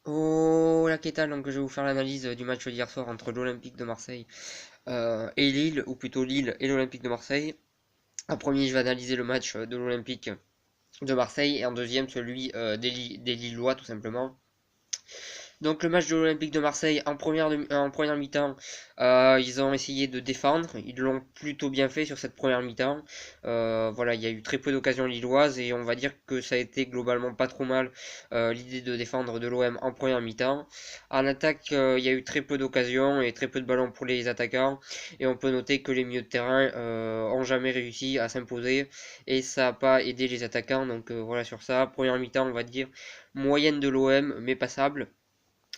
Oh la Kétal, donc je vais vous faire l'analyse du match d'hier soir entre l'Olympique de Marseille et Lille, ou plutôt Lille et l'Olympique de Marseille. En premier, je vais analyser le match de l'Olympique de Marseille et en deuxième, celui des Lillois, tout simplement. Donc le match de l'Olympique de Marseille en première mi-temps, ils ont essayé de défendre, ils l'ont plutôt bien fait sur cette première mi-temps. Voilà, il y a eu très peu d'occasions lilloises et on va dire que ça a été globalement pas trop mal l'idée de défendre de l'OM en première mi-temps. En attaque, il y a eu très peu d'occasions et très peu de ballons pour les attaquants et on peut noter que les milieux de terrain ont jamais réussi à s'imposer et ça n'a pas aidé les attaquants. Donc voilà sur ça, première mi-temps on va dire moyenne de l'OM mais passable.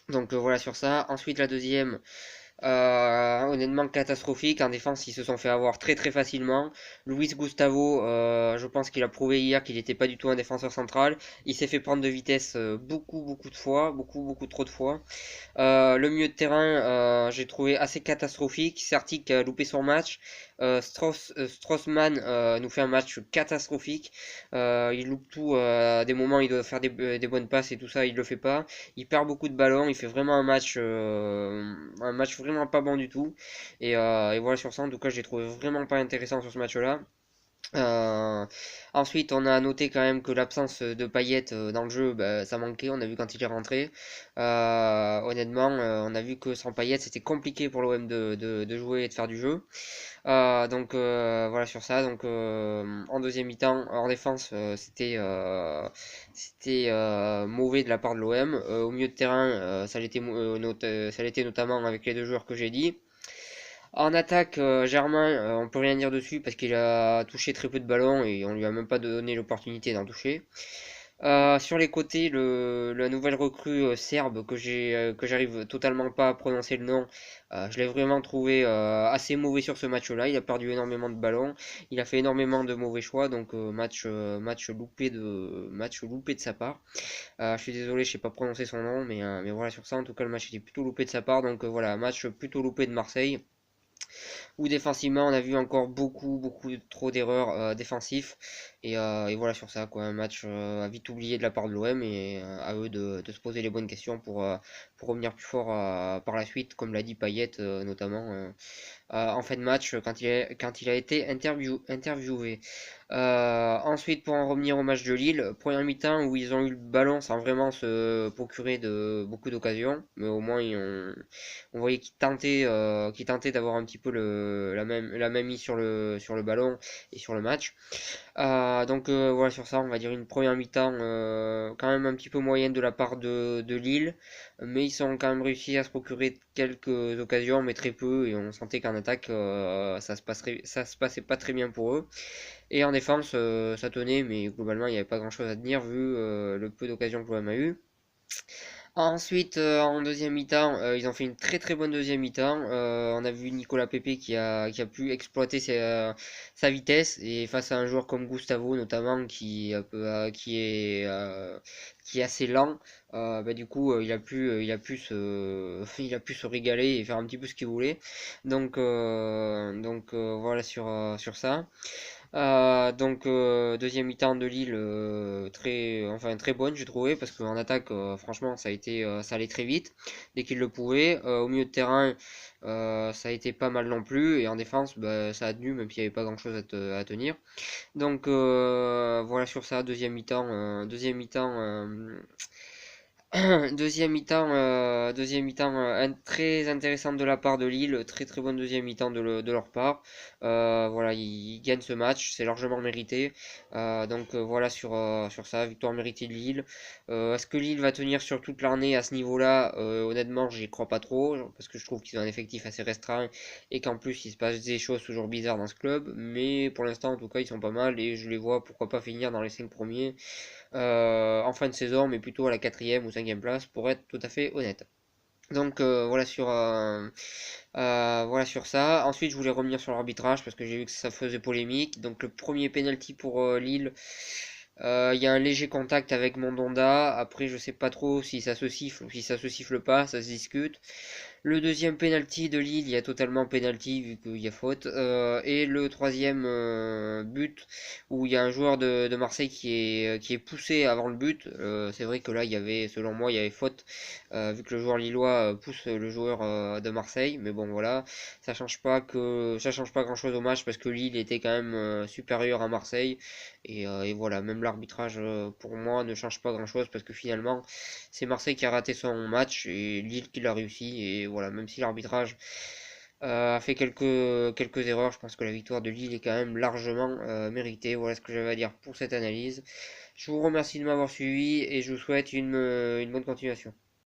Donc voilà sur ça. Ensuite la deuxième, honnêtement catastrophique. En défense, ils se sont fait avoir très très facilement. Luis Gustavo, je pense qu'il a prouvé hier qu'il n'était pas du tout un défenseur central. Il s'est fait prendre de vitesse beaucoup de fois, beaucoup trop de fois. Le milieu de terrain, j'ai trouvé assez catastrophique. Sertic a loupé son match. Strossman nous fait un match catastrophique. Il loupe tout. À des moments, il doit faire des bonnes passes et tout ça, il le fait pas. Il perd beaucoup de ballons. Il fait vraiment un match vraiment pas bon du tout. Et voilà sur ça. En tout cas, j'ai trouvé vraiment pas intéressant sur ce match-là. Euh, Ensuite, on a noté quand même que l'absence de Payet dans le jeu, bah, ça manquait. On a vu quand il est rentré. Honnêtement, on a vu que sans Payet, c'était compliqué pour l'OM de jouer et de faire du jeu. Voilà sur ça. Donc en deuxième mi-temps, en défense, c'était mauvais de la part de l'OM. Au milieu de terrain, ça l'était notamment avec les deux joueurs que j'ai dit. En attaque, Germain, on peut rien dire dessus parce qu'il a touché très peu de ballons et on lui a même pas donné l'opportunité d'en toucher. Sur les côtés, la nouvelle recrue serbe que j'arrive totalement pas à prononcer le nom, je l'ai vraiment trouvé assez mauvais sur ce match-là. Il a perdu énormément de ballons, il a fait énormément de mauvais choix, donc match loupé de sa part. Je suis désolé, je sais pas prononcer son nom, mais voilà sur ça. En tout cas, le match était plutôt loupé de sa part, donc voilà, match plutôt loupé de Marseille où défensivement on a vu encore beaucoup trop d'erreurs défensives et voilà sur ça quoi, un match à vite oublié de la part de l'OM et à eux de se poser les bonnes questions pour revenir plus fort par la suite comme l'a dit Payet notamment en fin de match quand il a été interviewé. Ensuite, pour en revenir au match de Lille, première mi-temps où ils ont eu le ballon sans vraiment se procurer de beaucoup d'occasions, mais au moins on voyait qu'ils tentaient d'avoir un petit peu la même mise sur le ballon et sur le match. Voilà sur ça, on va dire une première mi-temps quand même un petit peu moyenne de la part de Lille, mais ils ont quand même réussi à se procurer quelques occasions, mais très peu, et on sentait qu'en attaque ça se passait pas très bien pour eux. Et en défense, ça tenait, mais globalement il n'y avait pas grand-chose à tenir vu le peu d'occasions que l'OM a eu. Ensuite, en deuxième mi-temps, ils ont fait une très bonne deuxième mi-temps. On a vu Nicolas Pepe qui a pu exploiter sa vitesse et face à un joueur comme Gustavo notamment qui est assez lent, bah, du coup il a pu se régaler et faire un petit peu ce qu'il voulait. Voilà sur ça. Deuxième mi-temps de Lille très bonne j'ai trouvé parce qu'en attaque franchement ça allait très vite dès qu'il le pouvait. Au milieu de terrain ça a été pas mal non plus et en défense bah, ça a tenu même s'il n'y avait pas grand-chose à tenir. Voilà sur ça deuxième mi-temps deuxième mi-temps très intéressante de la part de Lille, très bonne deuxième mi-temps de leur part. Voilà, ils gagnent ce match, c'est largement mérité. Voilà sur ça, victoire méritée de Lille. Est-ce que Lille va tenir sur toute l'année à ce niveau-là? Honnêtement, j'y crois pas trop, parce que je trouve qu'ils ont un effectif assez restreint et qu'en plus il se passe des choses toujours bizarres dans ce club. Mais pour l'instant, en tout cas, ils sont pas mal et je les vois pourquoi pas finir dans les 5 premiers en fin de saison, mais plutôt à la quatrième ou cinquième place pour être tout à fait honnête. Voilà sur ça. Ensuite, je voulais revenir sur l'arbitrage parce que j'ai vu que ça faisait polémique. Donc le premier penalty pour Lille, il y a un léger contact avec Mandanda. Après, je sais pas trop si ça se siffle ou si ça se siffle pas, ça se discute. Le deuxième penalty de Lille, il y a totalement penalty vu qu'il y a faute. Et le troisième but où il y a un joueur de Marseille qui est poussé avant le but. C'est vrai que là, il y avait, selon moi, il y avait faute vu que le joueur lillois pousse le joueur de Marseille. Mais bon, voilà, ça change pas grand-chose au match parce que Lille était quand même supérieur à Marseille. Et voilà, même l'arbitrage pour moi ne change pas grand-chose parce que finalement, c'est Marseille qui a raté son match et Lille qui l'a réussi. Et voilà, même si l'arbitrage a fait quelques erreurs, je pense que la victoire de Lille est quand même largement méritée. Voilà ce que j'avais à dire pour cette analyse. Je vous remercie de m'avoir suivi et je vous souhaite une bonne continuation.